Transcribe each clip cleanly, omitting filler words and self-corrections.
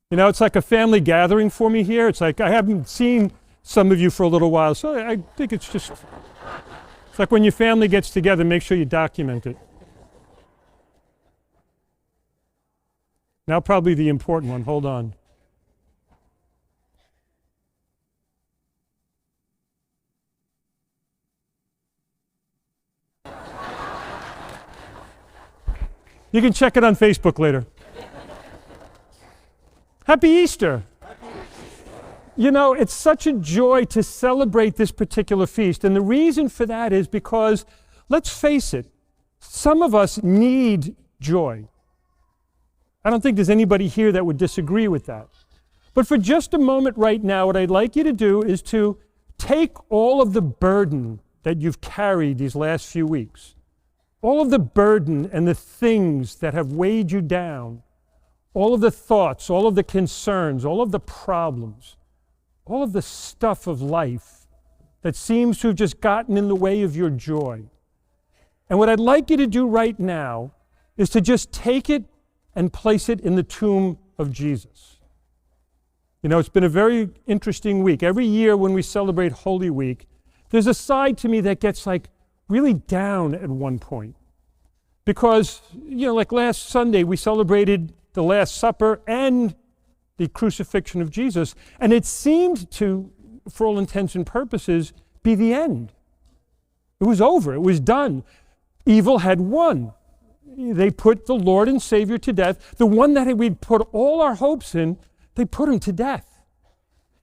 You know, it's like a family gathering for me here. It's like I haven't seen some of you for a little while, so I think it's like when your family gets together, make sure you document it. Now probably the important one, hold on. You can check it on Facebook later. Happy Easter. You know, it's such a joy to celebrate this particular feast. And the reason for that is because, let's face it, some of us need joy. I don't think there's anybody here that would disagree with that. But for just a moment right now, what I'd like you to do is to take all of the burden that you've carried these last few weeks, all of the burden and the things that have weighed you down, all of the thoughts, all of the concerns, all of the problems, all of the stuff of life that seems to have just gotten in the way of your joy. And what I'd like you to do right now is to just take it and place it in the tomb of Jesus. You know, it's been a very interesting week. Every year when we celebrate Holy Week, there's a side to me that gets like really down at one point. Because, you know, like last Sunday, we celebrated the Last Supper and the crucifixion of Jesus, and it seemed to, for all intents and purposes, be the end. It was over. It was done. Evil had won. They put the Lord and Savior to death. The one that we'd put all our hopes in, they put him to death.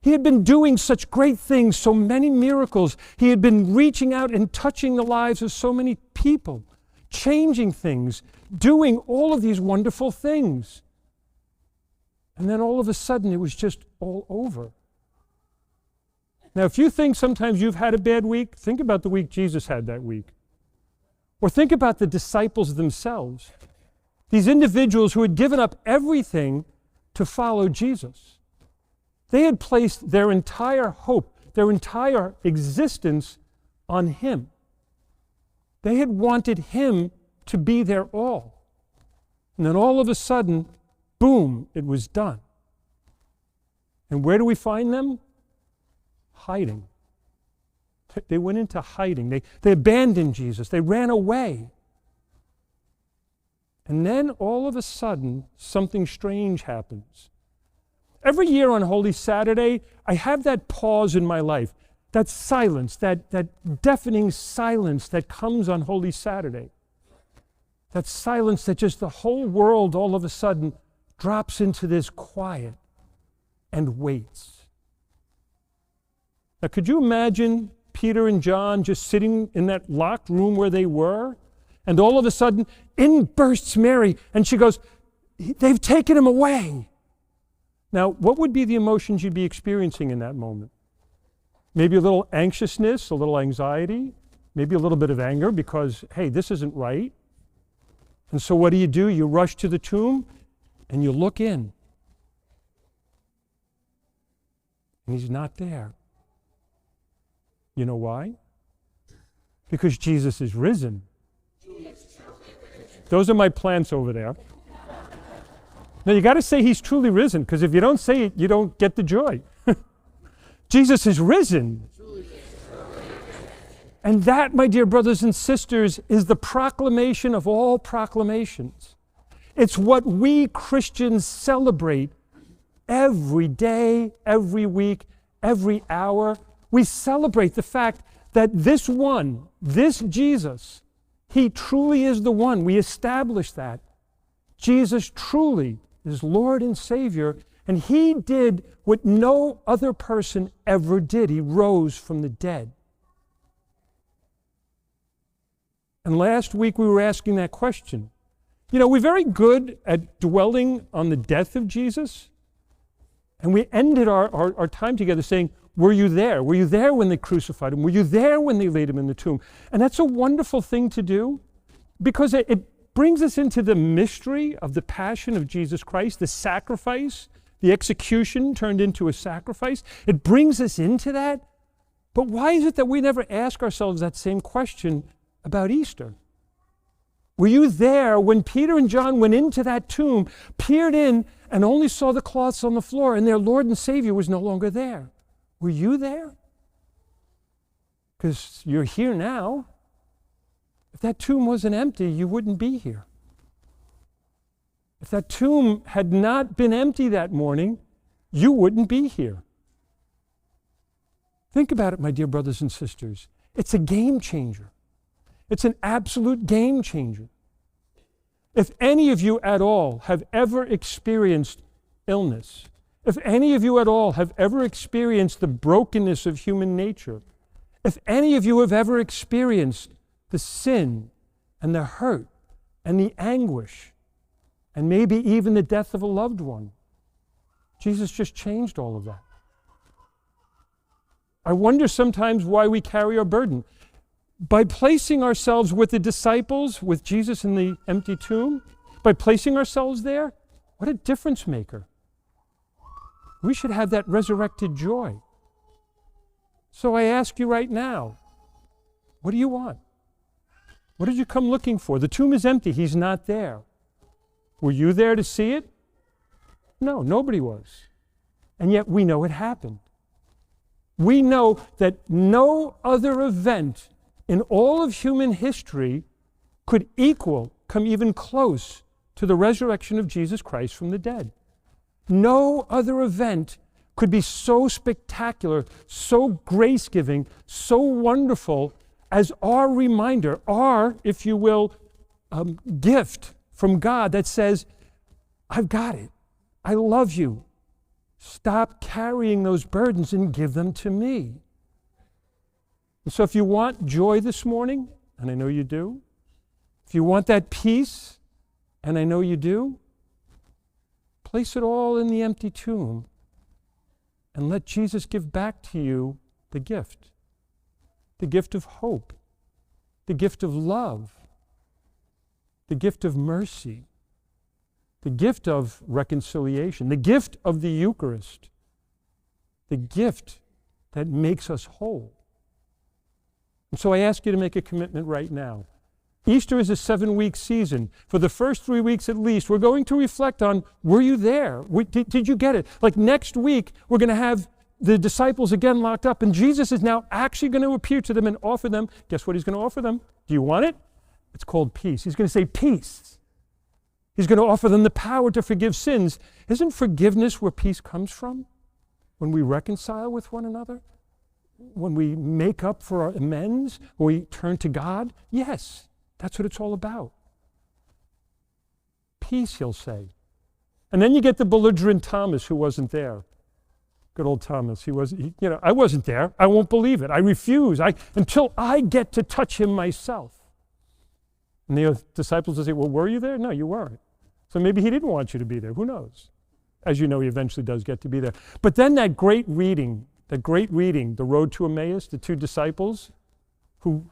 He had been doing such great things, so many miracles. He had been reaching out and touching the lives of so many people, changing things, doing all of these wonderful things. And then all of a sudden, it was just all over. Now, if you think sometimes you've had a bad week, think about the week Jesus had that week. Or think about the disciples themselves, these individuals who had given up everything to follow Jesus. They had placed their entire hope, their entire existence on him. They had wanted him to be their all. And then all of a sudden, boom, it was done. And where do we find them? Hiding. They went into hiding. They abandoned Jesus. They ran away. And then all of a sudden, something strange happens. Every year on Holy Saturday, I have that pause in my life, that silence, that deafening silence that comes on Holy Saturday. That silence that just the whole world all of a sudden drops into this quiet and waits. Now, could you imagine Peter and John just sitting in that locked room where they were, and all of a sudden, in bursts Mary, and she goes, "They've taken him away." Now, what would be the emotions you'd be experiencing in that moment? Maybe a little anxiousness, a little anxiety, maybe a little bit of anger because, hey, this isn't right. And so what do? You rush to the tomb and you look in. And he's not there. You know why? Because Jesus is risen. Those are my plants over there. Now you got to say he's truly risen, because if you don't say it, you don't get the joy. Jesus is risen. And that, my dear brothers and sisters, is the proclamation of all proclamations. It's what we Christians celebrate every day, every week, every hour. We celebrate the fact that this one, this Jesus, he truly is the one. We establish that. Jesus truly is Lord and Savior, and he did what no other person ever did. He rose from the dead. And last week we were asking that question. You know, we're very good at dwelling on the death of Jesus, and we ended our time together saying, were you there? Were you there when they crucified him? Were you there when they laid him in the tomb? And that's a wonderful thing to do, because it brings us into the mystery of the passion of Jesus Christ, the sacrifice, the execution turned into a sacrifice. It brings us into that. But why is it that we never ask ourselves that same question about Easter? Were you there when Peter and John went into that tomb, peered in, and only saw the cloths on the floor, and their Lord and Savior was no longer there? Were you there? Because you're here now. If that tomb wasn't empty, you wouldn't be here. If that tomb had not been empty that morning, you wouldn't be here. Think about it, my dear brothers and sisters. It's a game changer. It's an absolute game changer. If any of you at all have ever experienced illness, if any of you at all have ever experienced the brokenness of human nature, if any of you have ever experienced the sin and the hurt and the anguish and maybe even the death of a loved one, Jesus just changed all of that. I wonder sometimes why we carry our burden. By placing ourselves with the disciples, with Jesus in the empty tomb, by placing ourselves there, what a difference maker. We should have that resurrected joy. So I ask you right now, what do you want? What did you come looking for? The tomb is empty. He's not there. Were you there to see it? No, nobody was. And yet we know it happened. We know that no other event in all of human history could come even close to the resurrection of Jesus Christ from the dead. No other event could be so spectacular, so grace-giving, so wonderful as our reminder, our, if you will, gift from God that says, I've got it. I love you. Stop carrying those burdens and give them to me. And so if you want joy this morning, and I know you do, if you want that peace, and I know you do, place it all in the empty tomb and let Jesus give back to you the gift of hope, the gift of love, the gift of mercy, the gift of reconciliation, the gift of the Eucharist, the gift that makes us whole. And so I ask you to make a commitment right now. Easter is a 7-week season. For the first 3 weeks at least, we're going to reflect on, were you there? Did you get it? Like next week, we're going to have the disciples again locked up, and Jesus is now actually going to appear to them and offer them, guess what he's going to offer them? Do you want it? It's called peace. He's going to say peace. He's going to offer them the power to forgive sins. Isn't forgiveness where peace comes from? When we reconcile with one another? When we make up for our amends? When we turn to God? Yes, that's what it's all about. Peace, he'll say. And then you get the belligerent Thomas who wasn't there. Good old Thomas. I wasn't there. I won't believe it. I refuse. Until I get to touch him myself. And the disciples will say, well, were you there? No, you weren't. So maybe he didn't want you to be there. Who knows? As you know, he eventually does get to be there. But then that great reading, The Road to Emmaus, the two disciples who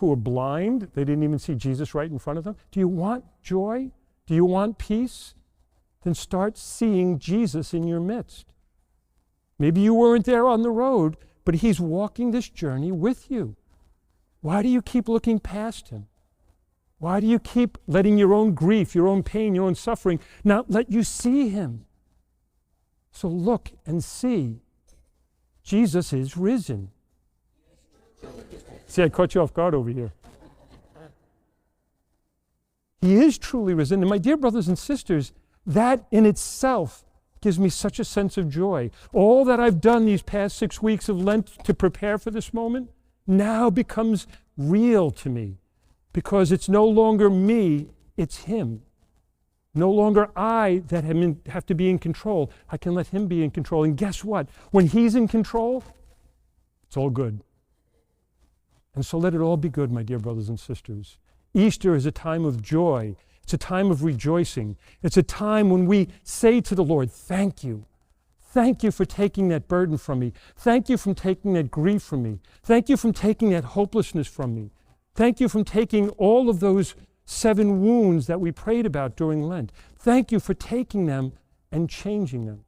were blind, they didn't even see Jesus right in front of them. Do you want joy? Do you want peace? Then start seeing Jesus in your midst. Maybe you weren't there on the road, but he's walking this journey with you. Why do you keep looking past him? Why do you keep letting your own grief, your own pain, your own suffering not let you see him? So look and see. Jesus is risen. See, I caught you off guard over here. He is truly risen. And my dear brothers and sisters, that in itself gives me such a sense of joy. All that I've done these past 6 weeks of Lent to prepare for this moment now becomes real to me, because it's no longer me, it's him. No longer I that have to be in control. I can let him be in control. And guess what? When he's in control, it's all good. And so let it all be good, my dear brothers and sisters. Easter is a time of joy. It's a time of rejoicing. It's a time when we say to the Lord, thank you. Thank you for taking that burden from me. Thank you for taking that grief from me. Thank you for taking that hopelessness from me. Thank you for taking all of those 7 wounds that we prayed about during Lent. Thank you for taking them and changing them.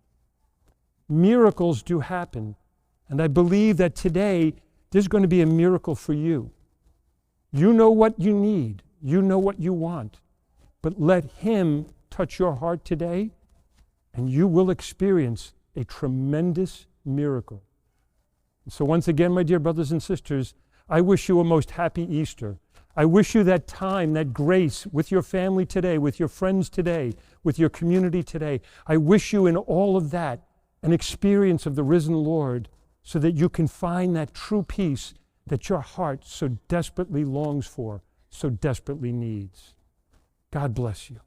Miracles do happen. And I believe that today there's going to be a miracle for you. You know what you need. You know what you want. But let him touch your heart today, and you will experience a tremendous miracle. So once again, my dear brothers and sisters, I wish you a most happy Easter. I wish you that time, that grace with your family today, with your friends today, with your community today. I wish you in all of that an experience of the risen Lord, so that you can find that true peace that your heart so desperately longs for, so desperately needs. God bless you.